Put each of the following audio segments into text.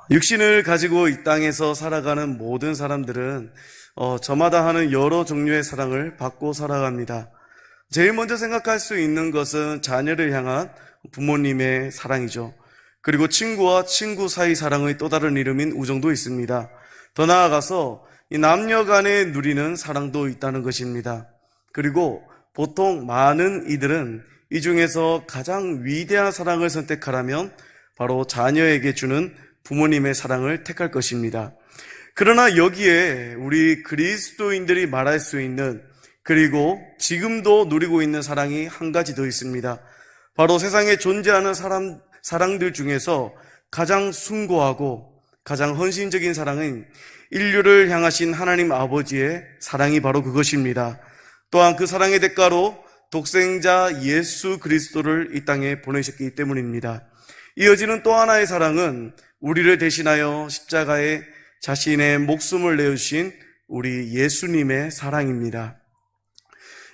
육신을 가지고 이 땅에서 살아가는 모든 사람들은 저마다 하는 여러 종류의 사랑을 받고 살아갑니다. 제일 먼저 생각할 수 있는 것은 자녀를 향한 부모님의 사랑이죠. 그리고 친구와 친구 사이 사랑의 또 다른 이름인 우정도 있습니다. 더 나아가서 이 남녀 간에 누리는 사랑도 있다는 것입니다. 그리고 보통 많은 이들은 이 중에서 가장 위대한 사랑을 선택하라면 바로 자녀에게 주는 부모님의 사랑을 택할 것입니다. 그러나 여기에 우리 그리스도인들이 말할 수 있는, 그리고 지금도 누리고 있는 사랑이 한 가지 더 있습니다. 바로 세상에 존재하는 사랑들 중에서 가장 숭고하고 가장 헌신적인 사랑은 인류를 향하신 하나님 아버지의 사랑이 바로 그것입니다. 또한 그 사랑의 대가로 독생자 예수 그리스도를 이 땅에 보내셨기 때문입니다. 이어지는 또 하나의 사랑은 우리를 대신하여 십자가에 자신의 목숨을 내어주신 우리 예수님의 사랑입니다.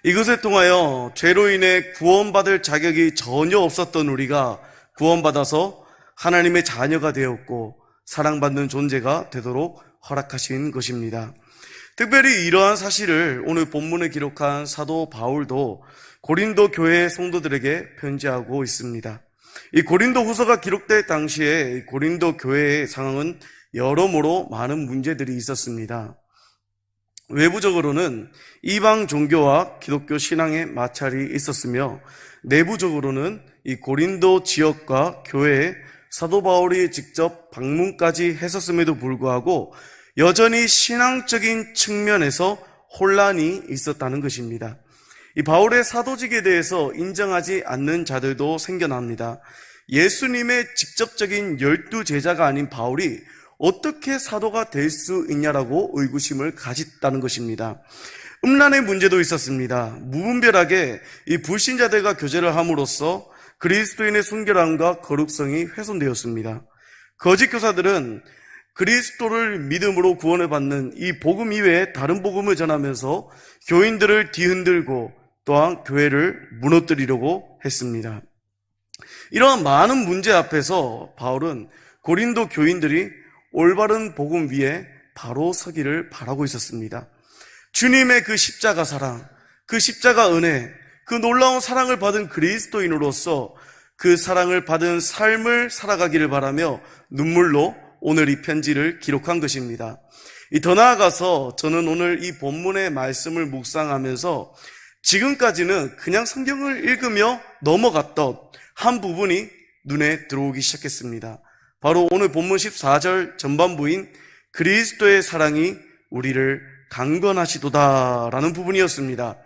이것을 통하여 죄로 인해 구원받을 자격이 전혀 없었던 우리가 구원받아서 하나님의 자녀가 되었고 사랑받는 존재가 되도록 허락하신 것입니다. 특별히 이러한 사실을 오늘 본문에 기록한 사도 바울도 고린도 교회 성도들에게 편지하고 있습니다. 이 고린도 후서가 기록될 당시에 고린도 교회의 상황은 여러모로 많은 문제들이 있었습니다. 외부적으로는 이방 종교와 기독교 신앙의 마찰이 있었으며, 내부적으로는 이 고린도 지역과 교회에 사도 바울이 직접 방문까지 했었음에도 불구하고 여전히 신앙적인 측면에서 혼란이 있었다는 것입니다. 이 바울의 사도직에 대해서 인정하지 않는 자들도 생겨납니다. 예수님의 직접적인 12제자가 아닌 바울이 어떻게 사도가 될 수 있냐라고 의구심을 가졌다는 것입니다. 음란의 문제도 있었습니다. 무분별하게 이 불신자들과 교제를 함으로써 그리스도인의 순결함과 거룩성이 훼손되었습니다. 거짓 교사들은 그리스도를 믿음으로 구원을 받는 이 복음 이외에 다른 복음을 전하면서 교인들을 뒤흔들고 또한 교회를 무너뜨리려고 했습니다. 이러한 많은 문제 앞에서 바울은 고린도 교인들이 올바른 복음 위에 바로 서기를 바라고 있었습니다. 주님의 그 십자가 사랑, 그 십자가 은혜, 그 놀라운 사랑을 받은 그리스도인으로서 그 사랑을 받은 삶을 살아가기를 바라며 눈물로 오늘 이 편지를 기록한 것입니다. 더 나아가서 저는 오늘 이 본문의 말씀을 묵상하면서 지금까지는 그냥 성경을 읽으며 넘어갔던 한 부분이 눈에 들어오기 시작했습니다. 바로 오늘 본문 14절 전반부인 그리스도의 사랑이 우리를 강건하시도다라는 부분이었습니다.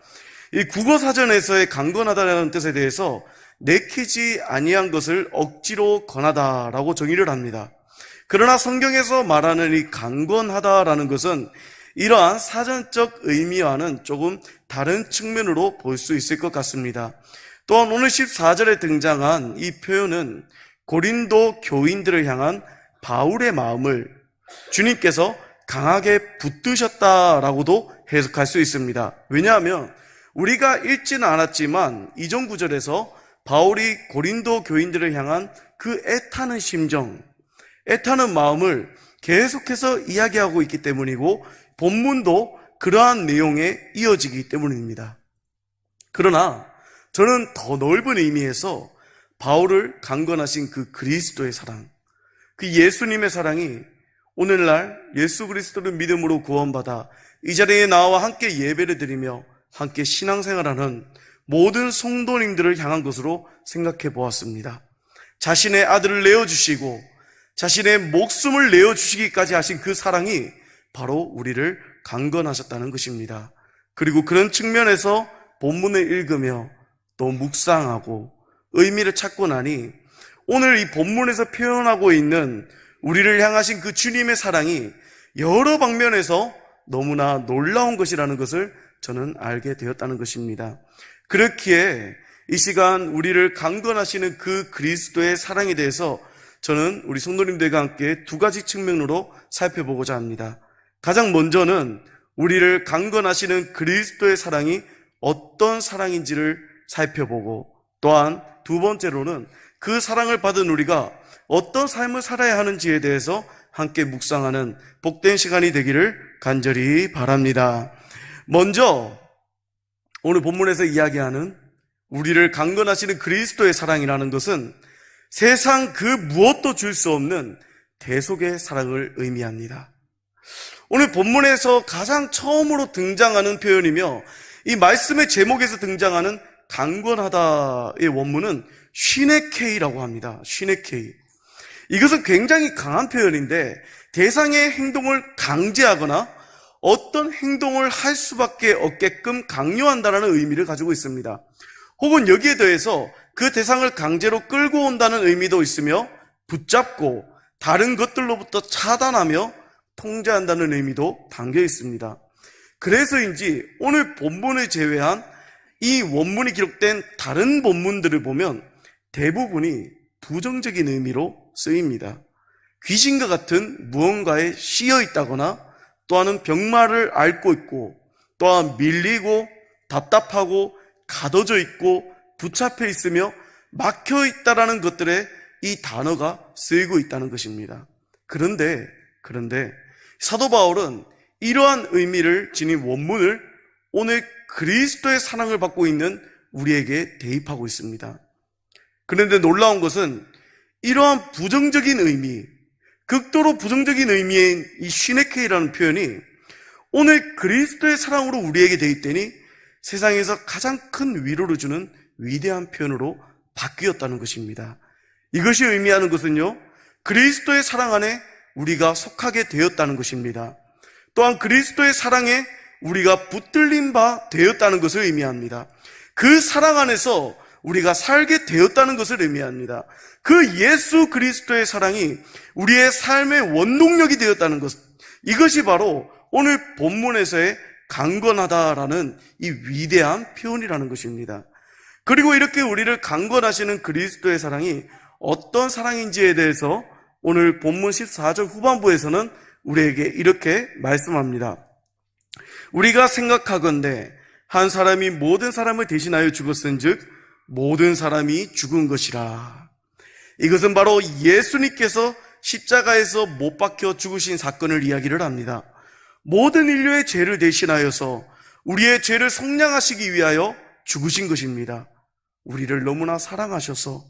이 국어사전에서의 강건하다라는 뜻에 대해서 내키지 아니한 것을 억지로 권하다라고 정의를 합니다. 그러나 성경에서 말하는 이 강건하다라는 것은 이러한 사전적 의미와는 조금 다른 측면으로 볼 수 있을 것 같습니다. 또한 오늘 14절에 등장한 이 표현은 고린도 교인들을 향한 바울의 마음을 주님께서 강하게 붙드셨다라고도 해석할 수 있습니다. 왜냐하면 우리가 읽지는 않았지만 이전 구절에서 바울이 고린도 교인들을 향한 그 애타는 심정, 애타는 마음을 계속해서 이야기하고 있기 때문이고 본문도 그러한 내용에 이어지기 때문입니다. 그러나 저는 더 넓은 의미에서 바울을 강건하신 그 그리스도의 사랑, 그 예수님의 사랑이 오늘날 예수 그리스도를 믿음으로 구원받아 이 자리에 나와 함께 예배를 드리며 함께 신앙생활하는 모든 성도님들을 향한 것으로 생각해 보았습니다. 자신의 아들을 내어주시고 자신의 목숨을 내어주시기까지 하신 그 사랑이 바로 우리를 강건하셨다는 것입니다. 그리고 그런 측면에서 본문을 읽으며 또 묵상하고 의미를 찾고 나니 오늘 이 본문에서 표현하고 있는 우리를 향하신 그 주님의 사랑이 여러 방면에서 너무나 놀라운 것이라는 것을 저는 알게 되었다는 것입니다. 그렇기에 이 시간 우리를 강건하시는 그 그리스도의 사랑에 대해서 저는 우리 성도님들과 함께 두 가지 측면으로 살펴보고자 합니다. 가장 먼저는 우리를 강건하시는 그리스도의 사랑이 어떤 사랑인지를 살펴보고, 또한 두 번째로는 그 사랑을 받은 우리가 어떤 삶을 살아야 하는지에 대해서 함께 묵상하는 복된 시간이 되기를 간절히 바랍니다. 먼저 오늘 본문에서 이야기하는 우리를 강건하시는 그리스도의 사랑이라는 것은 세상 그 무엇도 줄 수 없는 대속의 사랑을 의미합니다. 오늘 본문에서 가장 처음으로 등장하는 표현이며 이 말씀의 제목에서 등장하는 강건하다의 원문은 시네케이라고 합니다. 시네케이. 이것은 굉장히 강한 표현인데 대상의 행동을 강제하거나 어떤 행동을 할 수밖에 없게끔 강요한다는 의미를 가지고 있습니다. 혹은 여기에 더해서 그 대상을 강제로 끌고 온다는 의미도 있으며 붙잡고 다른 것들로부터 차단하며 통제한다는 의미도 담겨 있습니다. 그래서인지 오늘 본문을 제외한 이 원문이 기록된 다른 본문들을 보면 대부분이 부정적인 의미로 쓰입니다. 귀신과 같은 무언가에 씌여 있다거나 또한은 병마를 앓고 있고 또한 밀리고 답답하고 가둬져 있고 붙잡혀 있으며 막혀 있다라는 것들에 이 단어가 쓰이고 있다는 것입니다. 그런데 사도 바울은 이러한 의미를 지닌 원문을 오늘 그리스도의 사랑을 받고 있는 우리에게 대입하고 있습니다. 그런데 놀라운 것은 이러한 부정적인 의미, 극도로 부정적인 의미의 이 시네케이라는 표현이 오늘 그리스도의 사랑으로 우리에게 대입되니 세상에서 가장 큰 위로를 주는 위대한 표현으로 바뀌었다는 것입니다. 이것이 의미하는 것은요, 그리스도의 사랑 안에 우리가 속하게 되었다는 것입니다. 또한 그리스도의 사랑에 우리가 붙들린 바 되었다는 것을 의미합니다. 그 사랑 안에서 우리가 살게 되었다는 것을 의미합니다. 그 예수 그리스도의 사랑이 우리의 삶의 원동력이 되었다는 것, 이것이 바로 오늘 본문에서의 강건하다라는 이 위대한 표현이라는 것입니다. 그리고 이렇게 우리를 강건하시는 그리스도의 사랑이 어떤 사랑인지에 대해서 오늘 본문 14절 후반부에서는 우리에게 이렇게 말씀합니다. 우리가 생각하건대 한 사람이 모든 사람을 대신하여 죽었은즉 모든 사람이 죽은 것이라. 이것은 바로 예수님께서 십자가에서 못 박혀 죽으신 사건을 이야기를 합니다. 모든 인류의 죄를 대신하여서 우리의 죄를 속량하시기 위하여 죽으신 것입니다. 우리를 너무나 사랑하셔서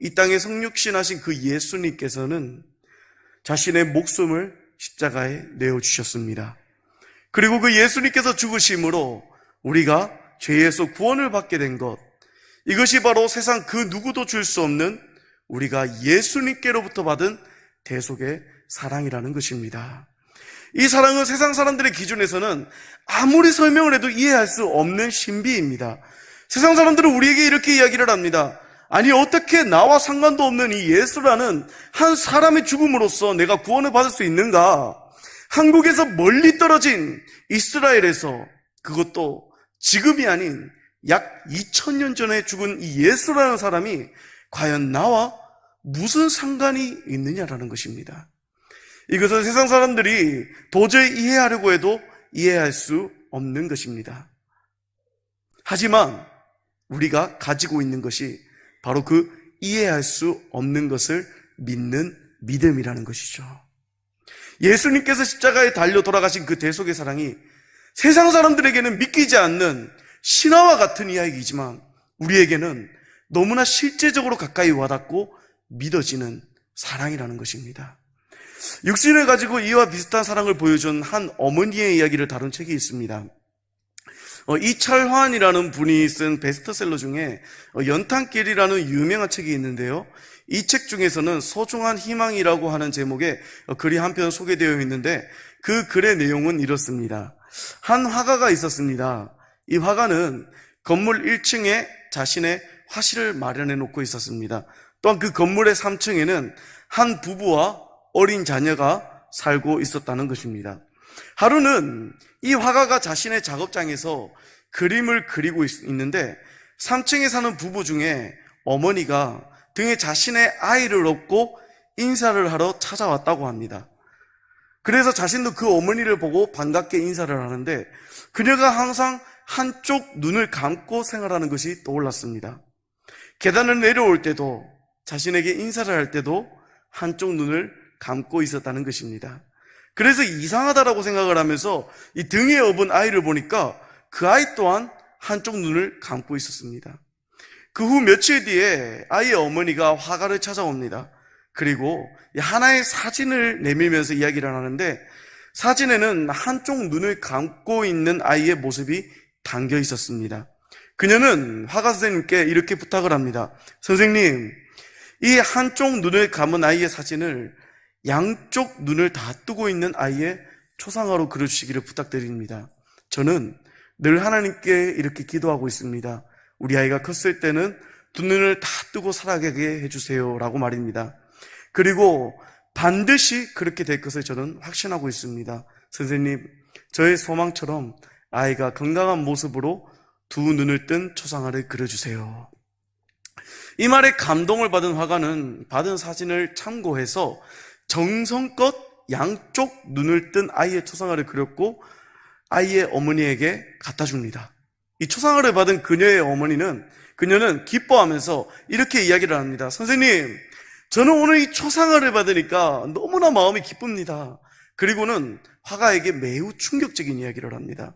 이 땅에 성육신하신 그 예수님께서는 자신의 목숨을 십자가에 내어주셨습니다. 그리고 그 예수님께서 죽으심으로 우리가 죄에서 구원을 받게 된 것, 이것이 바로 세상 그 누구도 줄 수 없는 우리가 예수님께로부터 받은 대속의 사랑이라는 것입니다. 이 사랑은 세상 사람들의 기준에서는 아무리 설명을 해도 이해할 수 없는 신비입니다. 세상 사람들은 우리에게 이렇게 이야기를 합니다. 아니, 어떻게 나와 상관도 없는 이 예수라는 한 사람의 죽음으로써 내가 구원을 받을 수 있는가? 한국에서 멀리 떨어진 이스라엘에서, 그것도 지금이 아닌 약 2000년 전에 죽은 이 예수라는 사람이 과연 나와 무슨 상관이 있느냐라는 것입니다. 이것은 세상 사람들이 도저히 이해하려고 해도 이해할 수 없는 것입니다. 하지만 우리가 가지고 있는 것이 바로 그 이해할 수 없는 것을 믿는 믿음이라는 것이죠. 예수님께서 십자가에 달려 돌아가신 그 대속의 사랑이 세상 사람들에게는 믿기지 않는 신화와 같은 이야기이지만 우리에게는 너무나 실제적으로 가까이 와닿고 믿어지는 사랑이라는 것입니다. 육신을 가지고 이와 비슷한 사랑을 보여준 한 어머니의 이야기를 다룬 책이 있습니다. 이철환이라는 분이 쓴 베스트셀러 중에 연탄길이라는 유명한 책이 있는데요. 이 책 중에서는 소중한 희망이라고 하는 제목의 글이 한 편 소개되어 있는데 그 글의 내용은 이렇습니다. 한 화가가 있었습니다. 이 화가는 건물 1층에 자신의 화실을 마련해 놓고 있었습니다. 또한 그 건물의 3층에는 한 부부와 어린 자녀가 살고 있었다는 것입니다. 하루는 이 화가가 자신의 작업장에서 그림을 그리고 있는데 3층에 사는 부부 중에 어머니가 등에 자신의 아이를 업고 인사를 하러 찾아왔다고 합니다. 그래서 자신도 그 어머니를 보고 반갑게 인사를 하는데 그녀가 항상 한쪽 눈을 감고 생활하는 것이 떠올랐습니다. 계단을 내려올 때도 자신에게 인사를 할 때도 한쪽 눈을 감고 있었다는 것입니다. 그래서 이상하다라고 생각을 하면서 이 등에 업은 아이를 보니까 그 아이 또한 한쪽 눈을 감고 있었습니다. 그 후 며칠 뒤에 아이의 어머니가 화가를 찾아옵니다. 그리고 하나의 사진을 내밀면서 이야기를 하는데, 사진에는 한쪽 눈을 감고 있는 아이의 모습이 담겨 있었습니다. 그녀는 화가 선생님께 이렇게 부탁을 합니다. 선생님, 이 한쪽 눈을 감은 아이의 사진을 양쪽 눈을 다 뜨고 있는 아이의 초상화로 그려주시기를 부탁드립니다. 저는 늘 하나님께 이렇게 기도하고 있습니다. 우리 아이가 컸을 때는 두 눈을 다 뜨고 살아가게 해주세요 라고 말입니다. 그리고 반드시 그렇게 될 것을 저는 확신하고 있습니다. 선생님, 저의 소망처럼 아이가 건강한 모습으로 두 눈을 뜬 초상화를 그려주세요. 이 말에 감동을 받은 화가는 받은 사진을 참고해서 정성껏 양쪽 눈을 뜬 아이의 초상화를 그렸고 아이의 어머니에게 갖다 줍니다. 이 초상화를 받은 그녀는 기뻐하면서 이렇게 이야기를 합니다. 선생님, 저는 오늘 이 초상화를 받으니까 너무나 마음이 기쁩니다. 그리고는 화가에게 매우 충격적인 이야기를 합니다.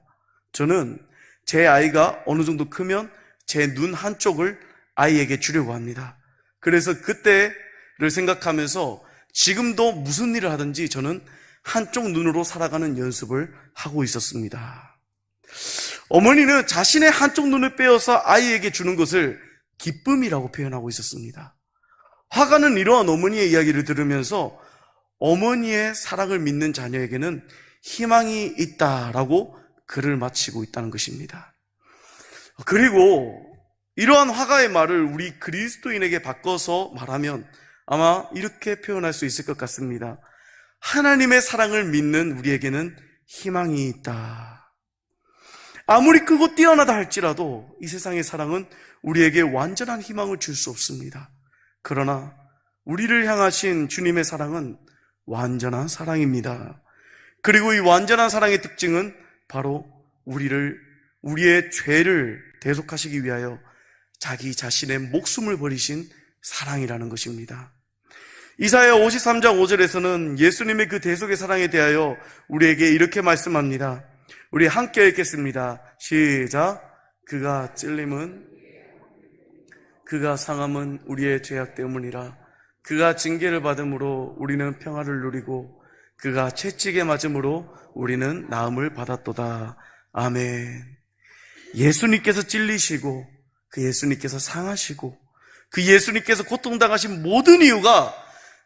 저는 제 아이가 어느 정도 크면 제 눈 한쪽을 아이에게 주려고 합니다. 그래서 그때를 생각하면서 지금도 무슨 일을 하든지 저는 한쪽 눈으로 살아가는 연습을 하고 있었습니다. 어머니는 자신의 한쪽 눈을 빼어서 아이에게 주는 것을 기쁨이라고 표현하고 있었습니다. 화가는 이러한 어머니의 이야기를 들으면서 어머니의 사랑을 믿는 자녀에게는 희망이 있다라고 글을 마치고 있다는 것입니다. 그리고 이러한 화가의 말을 우리 그리스도인에게 바꿔서 말하면 아마 이렇게 표현할 수 있을 것 같습니다. 하나님의 사랑을 믿는 우리에게는 희망이 있다. 아무리 크고 뛰어나다 할지라도 이 세상의 사랑은 우리에게 완전한 희망을 줄 수 없습니다. 그러나 우리를 향하신 주님의 사랑은 완전한 사랑입니다. 그리고 이 완전한 사랑의 특징은 바로 우리의 죄를 대속하시기 위하여 자기 자신의 목숨을 버리신 사랑이라는 것입니다. 이사야 53장 5절에서는 예수님의 그 대속의 사랑에 대하여 우리에게 이렇게 말씀합니다. 우리 함께 읽겠습니다. 시작. 그가 찔림은, 그가 상함은 우리의 죄악 때문이라. 그가 징계를 받음으로 우리는 평화를 누리고 그가 채찍에 맞음으로 우리는 나음을 받았도다. 아멘. 예수님께서 찔리시고 그 예수님께서 상하시고 그 예수님께서 고통당하신 모든 이유가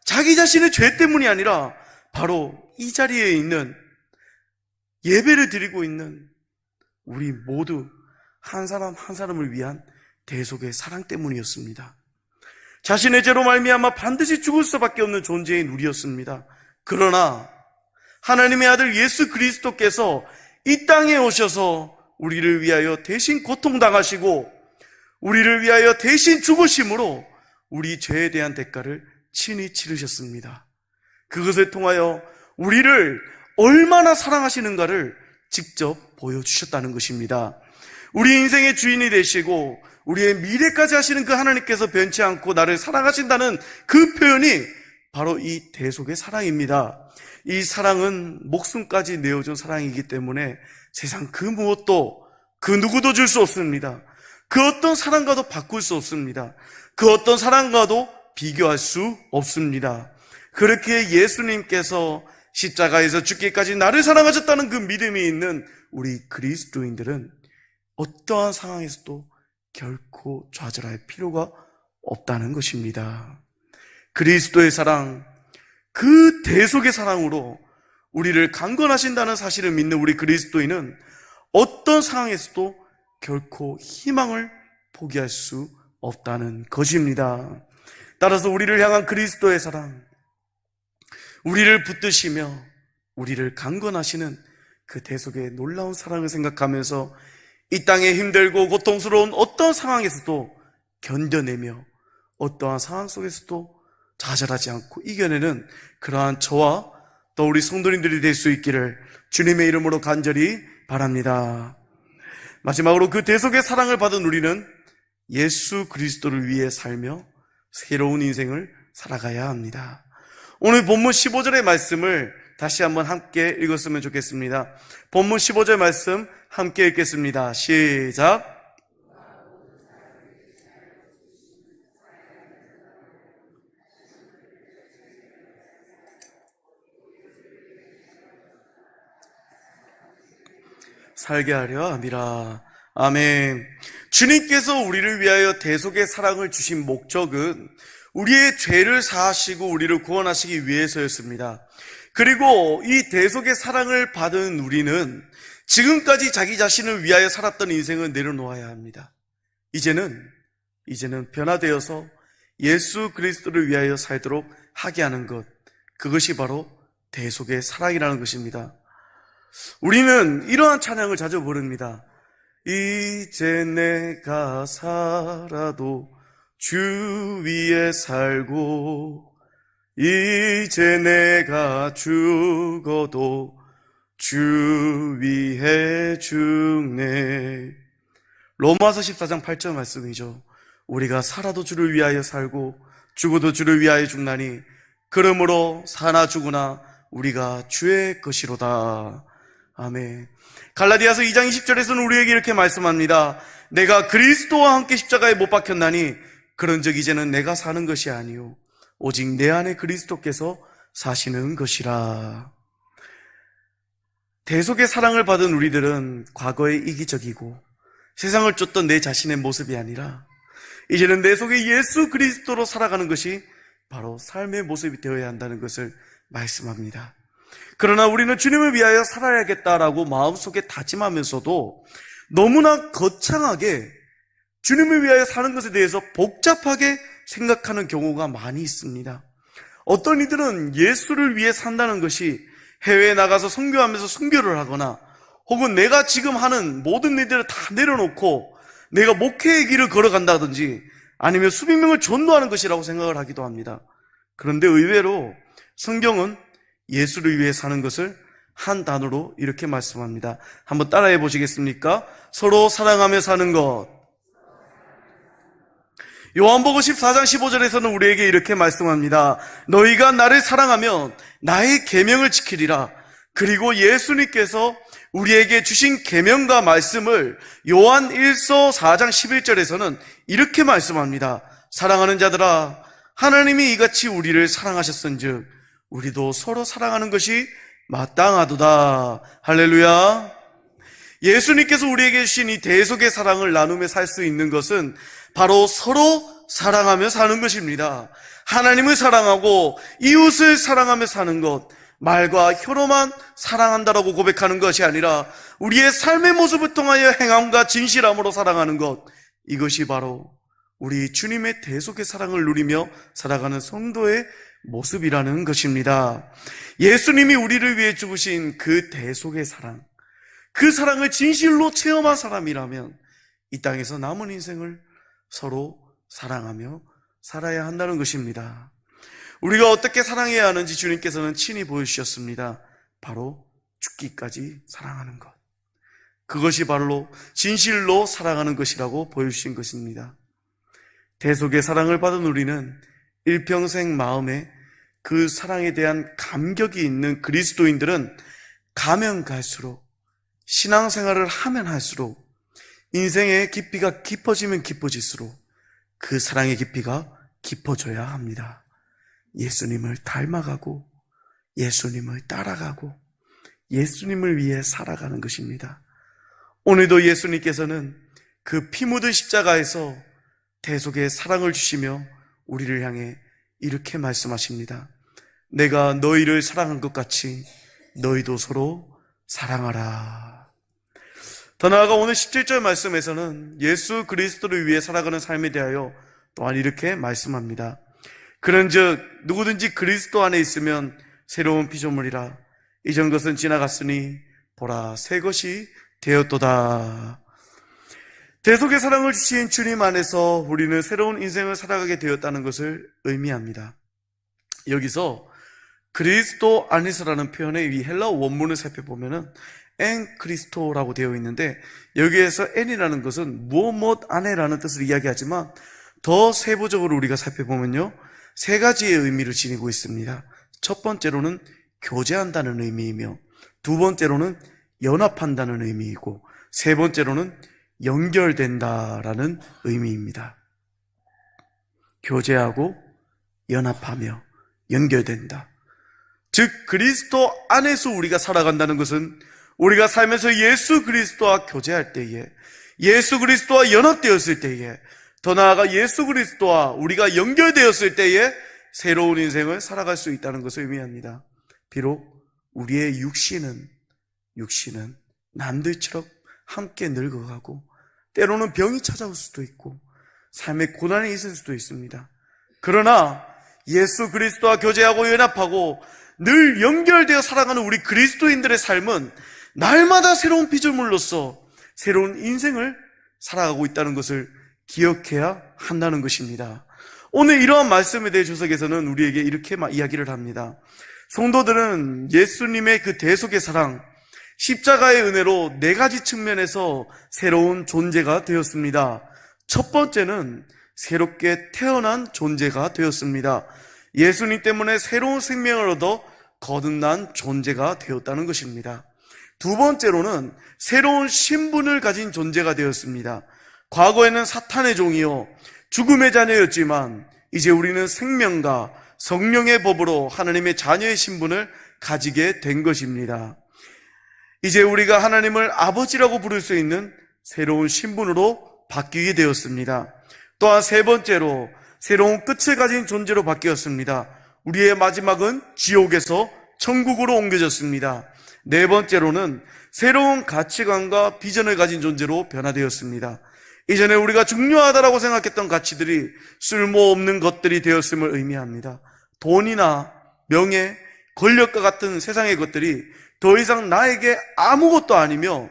자기 자신의 죄 때문이 아니라 바로 이 자리에 있는, 예배를 드리고 있는 우리 모두 한 사람 한 사람을 위한 대속의 사랑 때문이었습니다. 자신의 죄로 말미암아 반드시 죽을 수밖에 없는 존재인 우리였습니다. 그러나 하나님의 아들 예수 그리스도께서 이 땅에 오셔서 우리를 위하여 대신 고통당하시고 우리를 위하여 대신 죽으심으로 우리 죄에 대한 대가를 친히 치르셨습니다. 그것을 통하여 우리를 얼마나 사랑하시는가를 직접 보여주셨다는 것입니다. 우리 인생의 주인이 되시고 우리의 미래까지 하시는 그 하나님께서 변치 않고 나를 사랑하신다는 그 표현이 바로 이 대속의 사랑입니다. 이 사랑은 목숨까지 내어준 사랑이기 때문에 세상 그 무엇도 그 누구도 줄 수 없습니다. 그 어떤 사랑과도 바꿀 수 없습니다. 그 어떤 사랑과도 비교할 수 없습니다. 그렇게 예수님께서 십자가에서 죽기까지 나를 사랑하셨다는 그 믿음이 있는 우리 그리스도인들은 어떠한 상황에서도 결코 좌절할 필요가 없다는 것입니다. 그리스도의 사랑, 그 대속의 사랑으로 우리를 강건하신다는 사실을 믿는 우리 그리스도인은 어떤 상황에서도 결코 희망을 포기할 수 없다는 것입니다. 따라서 우리를 향한 그리스도의 사랑, 우리를 붙드시며 우리를 강건하시는 그 대속의 놀라운 사랑을 생각하면서 이 땅에 힘들고 고통스러운 어떤 상황에서도 견뎌내며 어떠한 상황 속에서도 좌절하지 않고 이겨내는 그러한 저와 또 우리 성도님들이 될 수 있기를 주님의 이름으로 간절히 바랍니다. 마지막으로 그 대속의 사랑을 받은 우리는 예수 그리스도를 위해 살며 새로운 인생을 살아가야 합니다. 오늘 본문 15절의 말씀을 다시 한번 함께 읽었으면 좋겠습니다. 본문 15절 말씀 함께 읽겠습니다. 시작. 살게 하려 함이라. 아멘. 주님께서 우리를 위하여 대속의 사랑을 주신 목적은 우리의 죄를 사하시고 우리를 구원하시기 위해서였습니다. 그리고 이 대속의 사랑을 받은 우리는 지금까지 자기 자신을 위하여 살았던 인생을 내려놓아야 합니다. 이제는 변화되어서 예수 그리스도를 위하여 살도록 하게 하는 것, 그것이 바로 대속의 사랑이라는 것입니다. 우리는 이러한 찬양을 자주 부릅니다. 이제 내가 살아도 주 위에 살고, 이제 내가 죽어도 주 위에 죽네. 로마서 14장 8절 말씀이죠. 우리가 살아도 주를 위하여 살고 죽어도 주를 위하여 죽나니 그러므로 사나 죽으나 우리가 주의 것이로다. 아멘. 갈라디아서 2장 20절에서는 우리에게 이렇게 말씀합니다. 내가 그리스도와 함께 십자가에 못 박혔나니 그런즉 이제는 내가 사는 것이 아니요 오직 내 안에 그리스도께서 사시는 것이라. 대속의 사랑을 받은 우리들은 과거에 이기적이고 세상을 쫓던 내 자신의 모습이 아니라 이제는 내 속에 예수 그리스도로 살아가는 것이 바로 삶의 모습이 되어야 한다는 것을 말씀합니다. 그러나 우리는 주님을 위하여 살아야겠다라고 마음속에 다짐하면서도 너무나 거창하게 주님을 위하여 사는 것에 대해서 복잡하게 생각하는 경우가 많이 있습니다. 어떤 이들은 예수를 위해 산다는 것이 해외에 나가서 선교하면서 선교를 하거나 혹은 내가 지금 하는 모든 일들을 다 내려놓고 내가 목회의 길을 걸어간다든지 아니면 수백 명을 전도하는 것이라고 생각을 하기도 합니다. 그런데 의외로 성경은 예수를 위해 사는 것을 한 단어로 이렇게 말씀합니다. 한번 따라해 보시겠습니까? 서로 사랑하며 사는 것. 요한복음 14장 15절에서는 우리에게 이렇게 말씀합니다. 너희가 나를 사랑하면 나의 계명을 지키리라. 그리고 예수님께서 우리에게 주신 계명과 말씀을 요한 1서 4장 11절에서는 이렇게 말씀합니다. 사랑하는 자들아, 하나님이 이같이 우리를 사랑하셨은즉 우리도 서로 사랑하는 것이 마땅하도다. 할렐루야. 예수님께서 우리에게 주신 이 대속의 사랑을 나누며 살 수 있는 것은 바로 서로 사랑하며 사는 것입니다. 하나님을 사랑하고 이웃을 사랑하며 사는 것, 말과 혀로만 사랑한다라고 고백하는 것이 아니라 우리의 삶의 모습을 통하여 행함과 진실함으로 사랑하는 것, 이것이 바로 우리 주님의 대속의 사랑을 누리며 살아가는 성도의 모습이라는 것입니다. 예수님이 우리를 위해 죽으신 그 대속의 사랑, 그 사랑을 진실로 체험한 사람이라면 이 땅에서 남은 인생을 서로 사랑하며 살아야 한다는 것입니다. 우리가 어떻게 사랑해야 하는지 주님께서는 친히 보여주셨습니다. 바로 죽기까지 사랑하는 것, 그것이 바로 진실로 사랑하는 것이라고 보여주신 것입니다. 대속의 사랑을 받은 우리는 일평생 마음에 그 사랑에 대한 감격이 있는 그리스도인들은 가면 갈수록, 신앙생활을 하면 할수록, 인생의 깊이가 깊어지면 깊어질수록 그 사랑의 깊이가 깊어져야 합니다. 예수님을 닮아가고 예수님을 따라가고 예수님을 위해 살아가는 것입니다. 오늘도 예수님께서는 그 피 묻은 십자가에서 대속의 사랑을 주시며 우리를 향해 이렇게 말씀하십니다. 내가 너희를 사랑한 것 같이 너희도 서로 사랑하라. 더 나아가 오늘 17절 말씀에서는 예수 그리스도를 위해 살아가는 삶에 대하여 또한 이렇게 말씀합니다. 그런즉 누구든지 그리스도 안에 있으면 새로운 피조물이라. 이전 것은 지나갔으니 보라 새 것이 되었도다. 대속의 사랑을 주신 주님 안에서 우리는 새로운 인생을 살아가게 되었다는 것을 의미합니다. 여기서 그리스도 안에서라는 표현의 이 헬라어 원문을 살펴보면은 엔 크리스토라고 되어 있는데, 여기에서 엔이라는 것은 무엇 안에라는 뜻을 이야기하지만 더 세부적으로 우리가 살펴보면요, 세 가지의 의미를 지니고 있습니다. 첫 번째로는 교제한다는 의미이며, 두 번째로는 연합한다는 의미이고, 세 번째로는 연결된다라는 의미입니다. 교제하고 연합하며 연결된다. 즉 그리스도 안에서 우리가 살아간다는 것은 우리가 살면서 예수 그리스도와 교제할 때에, 예수 그리스도와 연합되었을 때에, 더 나아가 예수 그리스도와 우리가 연결되었을 때에 새로운 인생을 살아갈 수 있다는 것을 의미합니다. 비록 우리의 육신은 남들처럼 함께 늙어가고 때로는 병이 찾아올 수도 있고 삶의 고난이 있을 수도 있습니다. 그러나 예수 그리스도와 교제하고 연합하고 늘 연결되어 살아가는 우리 그리스도인들의 삶은 날마다 새로운 피조물로서 새로운 인생을 살아가고 있다는 것을 기억해야 한다는 것입니다. 오늘 이러한 말씀에 대해 주석에서는 우리에게 이렇게 이야기를 합니다. 성도들은 예수님의 그 대속의 사랑, 십자가의 은혜로 네 가지 측면에서 새로운 존재가 되었습니다. 첫 번째는 새롭게 태어난 존재가 되었습니다. 예수님 때문에 새로운 생명을 얻어 거듭난 존재가 되었다는 것입니다. 두 번째로는 새로운 신분을 가진 존재가 되었습니다. 과거에는 사탄의 종이요 죽음의 자녀였지만 이제 우리는 생명과 성령의 법으로 하나님의 자녀의 신분을 가지게 된 것입니다. 이제 우리가 하나님을 아버지라고 부를 수 있는 새로운 신분으로 바뀌게 되었습니다. 또한 세 번째로 새로운 끝을 가진 존재로 바뀌었습니다. 우리의 마지막은 지옥에서 천국으로 옮겨졌습니다. 네 번째로는 새로운 가치관과 비전을 가진 존재로 변화되었습니다. 이전에 우리가 중요하다고 생각했던 가치들이 쓸모없는 것들이 되었음을 의미합니다. 돈이나 명예, 권력과 같은 세상의 것들이 더 이상 나에게 아무것도 아니며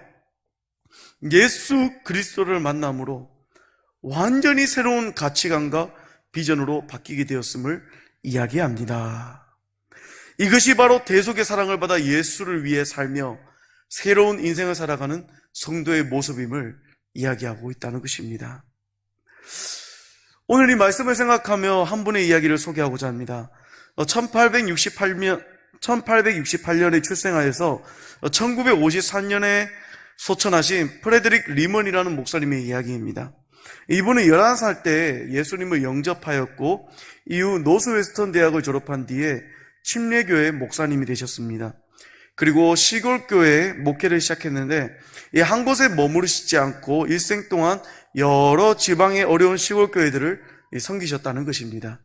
예수 그리스도를 만남으로 완전히 새로운 가치관과 비전으로 바뀌게 되었음을 이야기합니다. 이것이 바로 대속의 사랑을 받아 예수를 위해 살며 새로운 인생을 살아가는 성도의 모습임을 이야기하고 있다는 것입니다. 오늘 이 말씀을 생각하며 한 분의 이야기를 소개하고자 합니다. 1868년에 출생하여서 1954년에 소천하신 프레드릭 리먼이라는 목사님의 이야기입니다. 이분은 11살 때 예수님을 영접하였고 이후 노스웨스턴 대학을 졸업한 뒤에 침례교회 목사님이 되셨습니다. 그리고 시골교회에 목회를 시작했는데 한 곳에 머무르시지 않고 일생 동안 여러 지방의 어려운 시골교회들을 섬기셨다는 것입니다.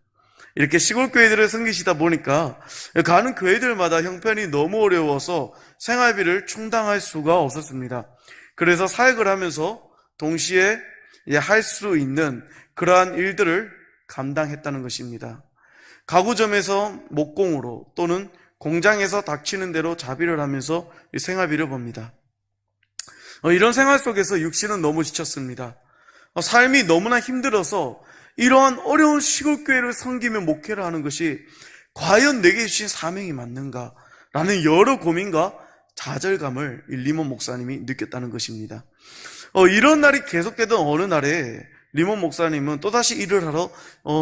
이렇게 시골교회들을 섬기시다 보니까 가는 교회들마다 형편이 너무 어려워서 생활비를 충당할 수가 없었습니다. 그래서 사역을 하면서 동시에 할 수 있는 그러한 일들을 감당했다는 것입니다. 가구점에서 목공으로 또는 공장에서 닥치는 대로 자비를 하면서 생활비를 법니다. 이런 생활 속에서 육신은 너무 지쳤습니다. 삶이 너무나 힘들어서 이러한 어려운 시골교회를 섬기며 목회를 하는 것이 과연 내게 주신 사명이 맞는가? 라는 여러 고민과 좌절감을 리먼 목사님이 느꼈다는 것입니다. 이런 날이 계속되던 어느 날에 리먼 목사님은 또다시 일을 하러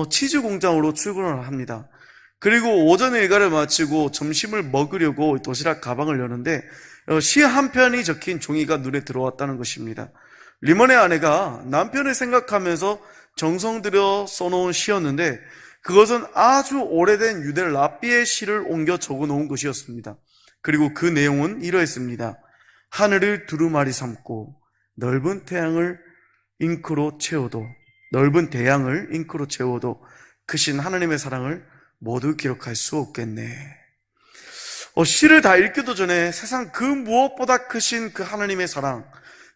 치즈 공장으로 출근을 합니다. 그리고 오전에 일과를 마치고 점심을 먹으려고 도시락 가방을 여는데 시 한 편이 적힌 종이가 눈에 들어왔다는 것입니다. 리먼의 아내가 남편을 생각하면서 정성 들여 써놓은 시였는데 그것은 아주 오래된 유대 랍비의 시를 옮겨 적어놓은 것이었습니다. 그리고 그 내용은 이러했습니다. 하늘을 두루마리 삼고 넓은 대양을 잉크로 채워도 크신 하나님의 사랑을 모두 기록할 수 없겠네. 시를 다 읽기도 전에 세상 그 무엇보다 크신 그 하나님의 사랑,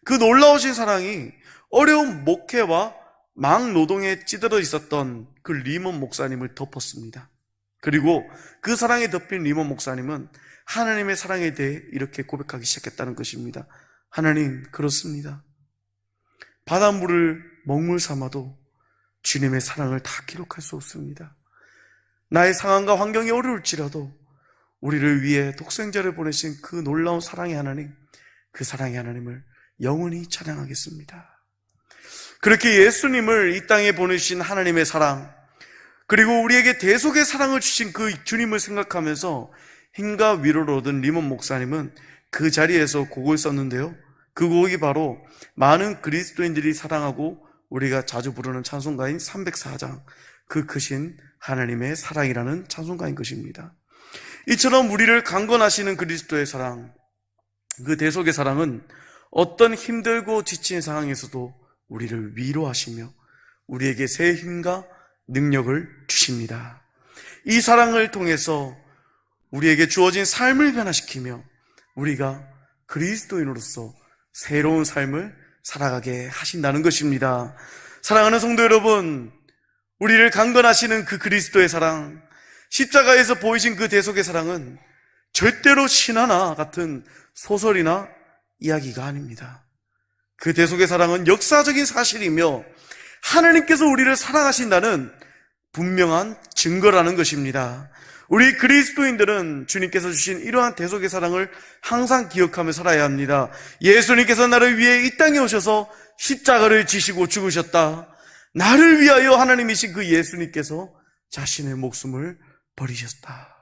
그 놀라우신 사랑이 어려운 목회와 막노동에 찌들어 있었던 그 리먼 목사님을 덮었습니다. 그리고 그 사랑에 덮인 리먼 목사님은 하나님의 사랑에 대해 이렇게 고백하기 시작했다는 것입니다. 하나님, 그렇습니다. 바닷물을 먹물 삼아도 주님의 사랑을 다 기록할 수 없습니다. 나의 상황과 환경이 어려울지라도 우리를 위해 독생자를 보내신 그 놀라운 사랑의 하나님, 그 사랑의 하나님을 영원히 찬양하겠습니다. 그렇게 예수님을 이 땅에 보내신 하나님의 사랑, 그리고 우리에게 대속의 사랑을 주신 그 주님을 생각하면서 힘과 위로를 얻은 리먼 목사님은 그 자리에서 곡을 썼는데요. 그 곡이 바로 많은 그리스도인들이 사랑하고 우리가 자주 부르는 찬송가인 304장, 그 크신 하나님의 사랑이라는 찬송가인 것입니다. 이처럼 우리를 강건하시는 그리스도의 사랑, 그 대속의 사랑은 어떤 힘들고 지친 상황에서도 우리를 위로하시며 우리에게 새 힘과 능력을 주십니다. 이 사랑을 통해서 우리에게 주어진 삶을 변화시키며 우리가 그리스도인으로서 새로운 삶을 살아가게 하신다는 것입니다. 사랑하는 성도 여러분, 우리를 강건하시는 그 그리스도의 사랑, 십자가에서 보이신 그 대속의 사랑은 절대로 신화나 같은 소설이나 이야기가 아닙니다. 그 대속의 사랑은 역사적인 사실이며 하나님께서 우리를 사랑하신다는 분명한 증거라는 것입니다. 우리 그리스도인들은 주님께서 주신 이러한 대속의 사랑을 항상 기억하며 살아야 합니다. 예수님께서 나를 위해 이 땅에 오셔서 십자가를 지시고 죽으셨다. 나를 위하여 하나님이신 그 예수님께서 자신의 목숨을 버리셨다.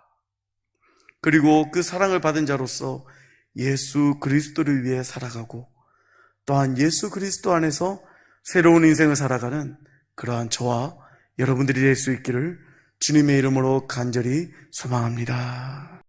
그리고 그 사랑을 받은 자로서 예수 그리스도를 위해 살아가고 또한 예수 그리스도 안에서 새로운 인생을 살아가는 그러한 저와 여러분들이 될 수 있기를 주님의 이름으로 간절히 소망합니다.